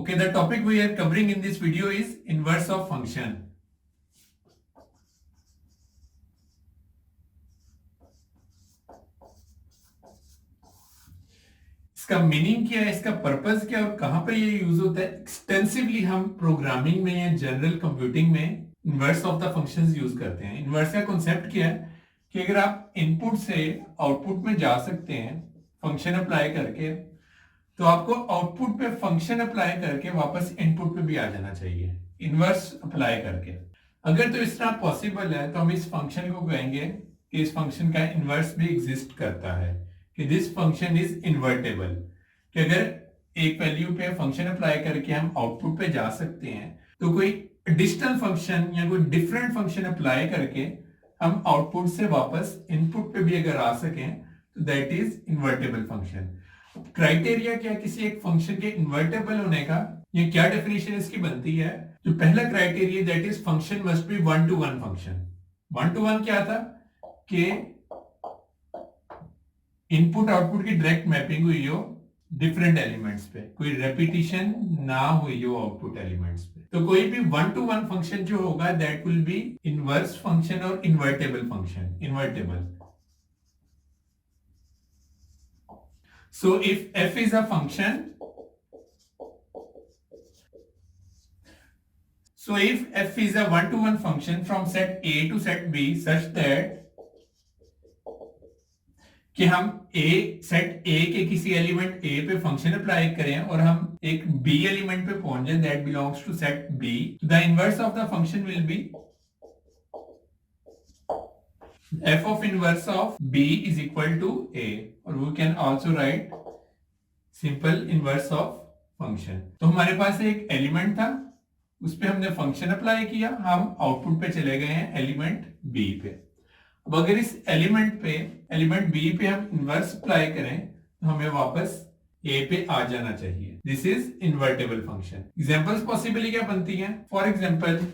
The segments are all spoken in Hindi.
Okay, the topic we are covering in this video is inverse of function. इसका मीनिंग क्या है, इसका पर्पस क्या है और कहां पर ये यूज होता है। एक्सटेंसिवली हम प्रोग्रामिंग में या जनरल कंप्यूटिंग में inverse of the functions use करते हैं। इनवर्स का कॉन्सेप्ट क्या है कि अगर आप इनपुट से आउटपुट में जा सकते हैं फंक्शन अप्लाई करके, तो आपको आउटपुट पे फंक्शन अप्लाई करके वापस इनपुट पे भी आ जाना चाहिए इनवर्स अप्लाई करके। अगर तो इस तरह पॉसिबल है तो हम इस फंक्शन को कहेंगे कि इस फंक्शन का इनवर्स भी एग्जिस्ट करता है, कि दिस फंक्शन इज इन्वर्टेबल। कि अगर एक वैल्यू पे फंक्शन अप्लाई करके हम आउटपुट पे जा सकते हैं, तो कोई एडिशनल फंक्शन या कोई डिफरेंट फंक्शन अप्लाई करके हम आउटपुट से वापस इनपुट पे भी अगर आ सकें तो that is invertible function. Criteria क्या किसी एक फंक्शन के इन्वर्टेबल होने का, ये क्या डेफिनेशन इसकी बनती है। जो पहला criteria that is function must be one two one function. One two one क्या था कि इनपुट आउटपुट की डायरेक्ट मैपिंग हुई हो डिफरेंट एलिमेंट्स पे, कोई रेपिटेशन ना हुई हो आउटपुट एलिमेंट्स पे। तो कोई भी वन टू वन फंक्शन जो होगा that will be inverse function और invertible function, invertible. So if f is a function, so if f is a one-to-one function from set A to set B such that कि हम सेट A के किसी एलिमेंट A पे फंक्शन अप्लाई करें और हम एक B एलिमेंट पे पहुंच जाए that belongs to set B, the inverse of the function will be f of inverse of B is equal to A, और we can also write simple inverse of function। तो हमारे पास एक एलिमेंट था, उस पे हमने फंक्शन अप्लाई किया, हम आउटपुट पे चले गए हैं एलिमेंट B पे। अब अगर इस एलिमेंट B पे हम इनवर्स अप्लाई करें तो हमें वापस A पे आ जाना चाहिए। This is invertible function. Examples possibly क्या बनती हैं, फॉर एग्जांपल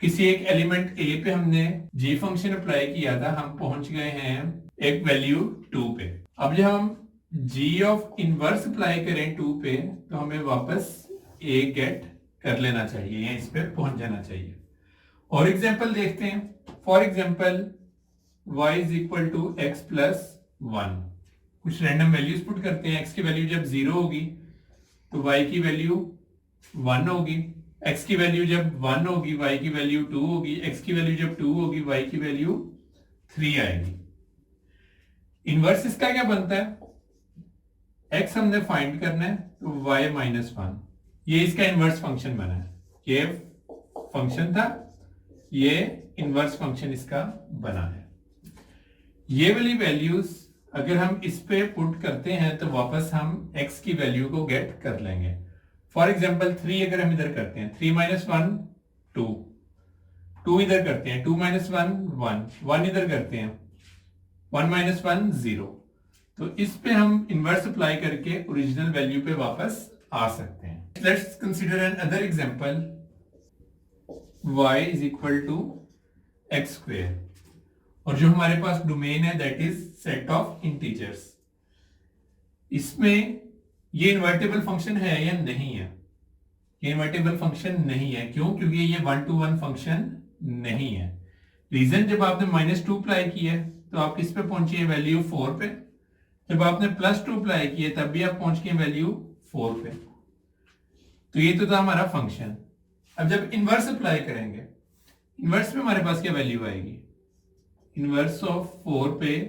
किसी एक एलिमेंट A पे हमने g फंक्शन अप्लाई किया था, हम पहुंच गए हैं एक वैल्यू 2 पे। अब जब हम g ऑफ इनवर्स अप्लाई करें 2 पे तो हमें वापस A गेट कर लेना चाहिए या इस पे पहुंच जाना चाहिए। और एग्जांपल देखते हैं, for example y is equal to x plus 1। कुछ रैंडम वैल्यूज पुट करते हैं। x की वैल्यू जब 0 होगी तो y की वैल्यू 1 होगी, x की वैल्यू जब 1 होगी y की वैल्यू 2 होगी, x की वैल्यू जब 2 होगी y की वैल्यू 3 आएगी। इनवर्स इसका क्या बनता है, x हमने फाइंड करना है तो y माइनस 1, ये इसका इनवर्स फंक्शन बना है। ये फंक्शन था, ये इनवर्स फंक्शन इसका बना है। ये वाली वैल्यूज अगर हम इस पे पुट करते हैं तो वापस हम x की वैल्यू को गेट कर लेंगे। फॉर एग्जाम्पल 3 अगर हम इधर करते हैं, 3 माइनस 1 2, 2 इधर करते हैं, 2 माइनस 1 1, 1 इधर करते हैं, 1 माइनस 1 0। तो इस पे हम इनवर्स अप्लाई करके ओरिजिनल वैल्यू पे वापस आ सकते हैं। Let's consider another example, y is equal to x square, और जो हमारे पास डोमेन है that is set of integers. इसमें ये इन्वर्टेबल फंक्शन है या नहीं है, ये इन्वर्टेबल फंक्शन नहीं है। क्यों? क्योंकि ये वन टू वन फंक्शन नहीं है। रीजन, जब आपने -2 अप्लाई किया है तो आप किस पे पहुंचे वैल्यू 4 पे, जब आपने +2 अप्लाई किया तब भी आप पहुंच गए वैल्यू 4 पे। तो ये तो था हमारा फंक्शन। अब जब इनवर्स अप्लाई करेंगे, इनवर्स पे हमारे पास क्या वैल्यू आएगी, इनवर्स ऑफ 4 पे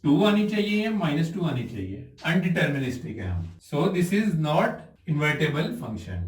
2 आनी चाहिए या -2 आनी चाहिए, अनडिटर्मिनिस्टिक है हम। So this is not invertible function.